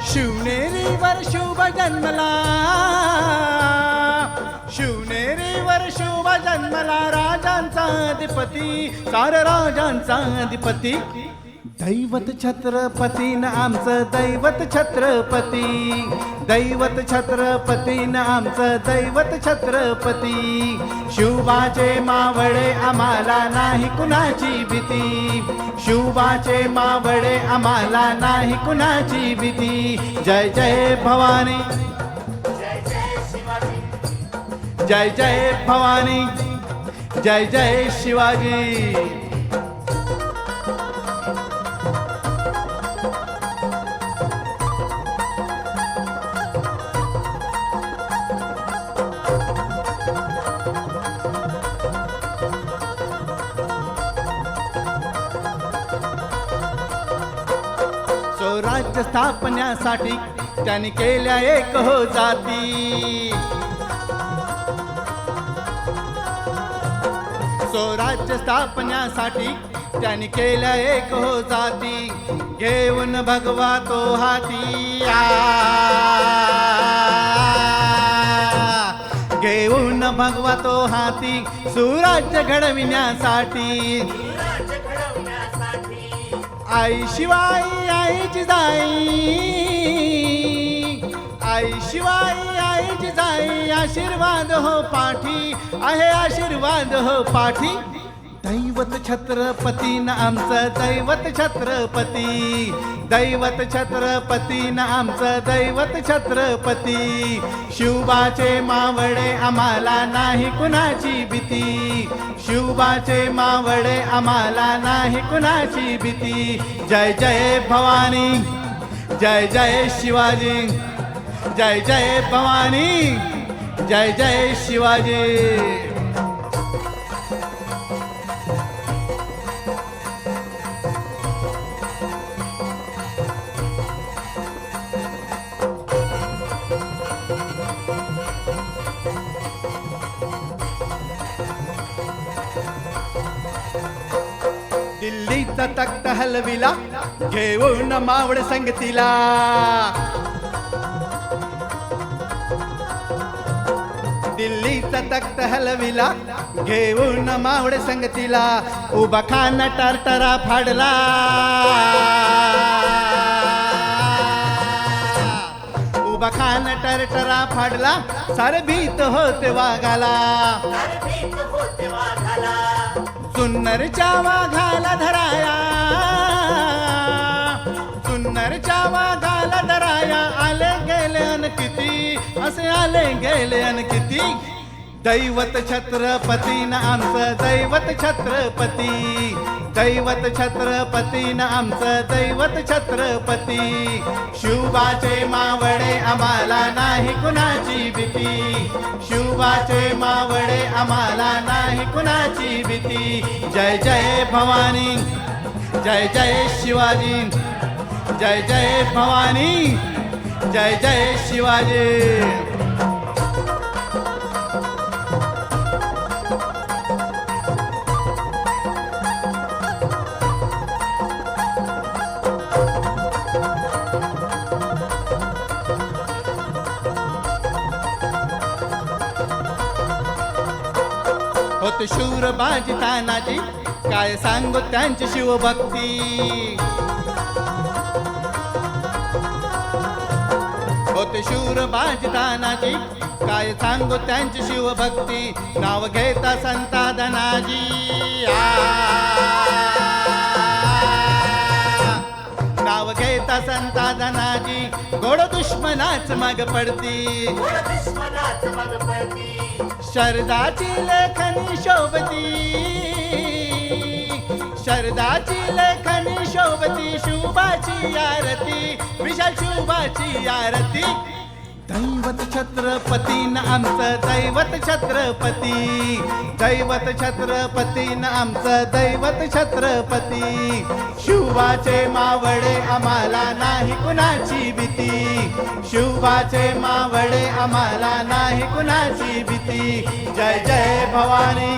शिवनेरीवर शुभ जन्मला, शिवनेरीवर शुभ जन्मला, राजांचा अधिपती, सार राजांचा अधिपती, दैवत छत्रपती न आमचं दैवत छत्रपती, दैवत छत्रपती न आमचं दैवत छत्रपती, शुभाचे मावळे आम्हाला नाही कुणाची भीती, शुभाचे मावळे आम्हाला नाही कुणाची भीती, जय जय भवानी, जय जय भवानी, जय जय शिवाजी. स्वराज्य स्थापण्यासाठी त्यांनी केल्या एक हो जाती, स्वराज्य स्थापण्यासाठी त्यांनी केल्या एक हो जाती, घेऊन भगवा तो हाती, घेऊन भगवा तो हाती, सुराज्य घडविण्यासाठी, आई शिवाई आई जिजाई, आई शिवाई आई जिजाई, आशीर्वाद हो पाठी, आहे आशीर्वाद हो पाठी, दैवत छत्रपती न आमचं दैवत छत्रपती, दैवत छत्रपती न आमचं दैवत छत्रपती, शुभाचे मावळे आम्हाला नाही कुणाची भीती, शुभाचे मावळे आम्हाला नाही कुणाची भीती, जय जय भवानी, जय जय शिवाजी, जय जय भवानी, जय जय शिवाजी. दिल्लीचा तख्त हलविला, घेऊन मावळ संगतीला, दिल्लीचा तख्त हलविला, घेऊन मावळ संगतीला, उभा खान टरटरा फाडला, उभा खान टरटरा फाडला, सारे भीत होते वाघाला, जुन्नरच्या वाघाला धराया, जुन्नरच्या वाघाला धराया, आले गेले अन किती, असे आले गेले अन किती, दैवत छत्रपती न आमचं दैवत छत्रपती, दैवत छत्रपती न आमचं दैवत छत्रपती, शुभाचे मावळे आम्हाला नाही कुणाची भीती, शुभाचे मावळे आम्हाला नाही कुणाची भीती, जय जय भवानी, जय जय शिवाजी, जय जय भवानी, जय जय शिवाजी. होते शूर बाजी तानाजी, काय सांगू त्यांची शिवभक्ती, होते शूर बाजी तानाजी, काय सांगू त्यांची शिवभक्ती, नाव घेता संता धनाजी, नाव घेता संता धनाजी, गोड दुश्मनाच मग पडती, शरदाची लेखनी शोभती, शरदाची लेखनी शोभती, शुभाची आरती, विशाल शुभाची आरती, दैवत छत्रपती न आमचं दैवत छत्रपती, दैवत छत्रपती न आमचं दैवत छत्रपती. शिवाचे मावळे आम्हाला नाही कुणाची भीती, शिवाचे मावळे आम्हाला नाही कुणाची भीती. जय जय भवानी,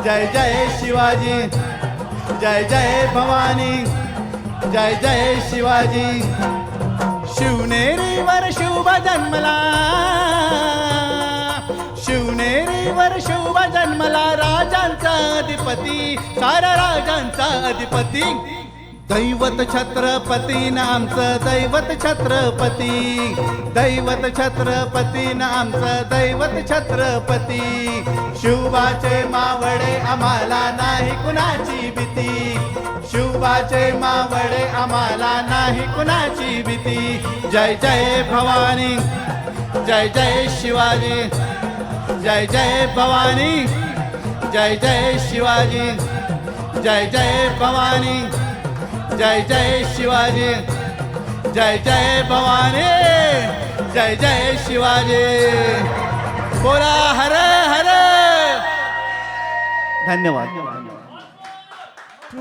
जय जय शिवाजी, जय जय भवानी, जय जय शिवाजी. शिवनेरीवर शिव जन्मला, शिवनेरीवर शिव जन्मला, राजांचा अधिपती, सारा राजांचा अधिपती. दैवत छत्रपती न आमचं दैवत छत्रपती, दैवत छत्रपती न आमचं दैवत छत्रपती. शिवाचे मावळे आम्हाला नाही कुणाची भीती, शिवाचे मावळे आम्हाला नाही कुणाची भीती. जय जय भवानी, जय जय शिवाजी, जय जय भवानी, जय जय शिवाजी, जय जय भवानी, जय जय शिवाजी, जय जय भवानी, जय जय शिवाजी. बोला हर हर. धन्यवाद.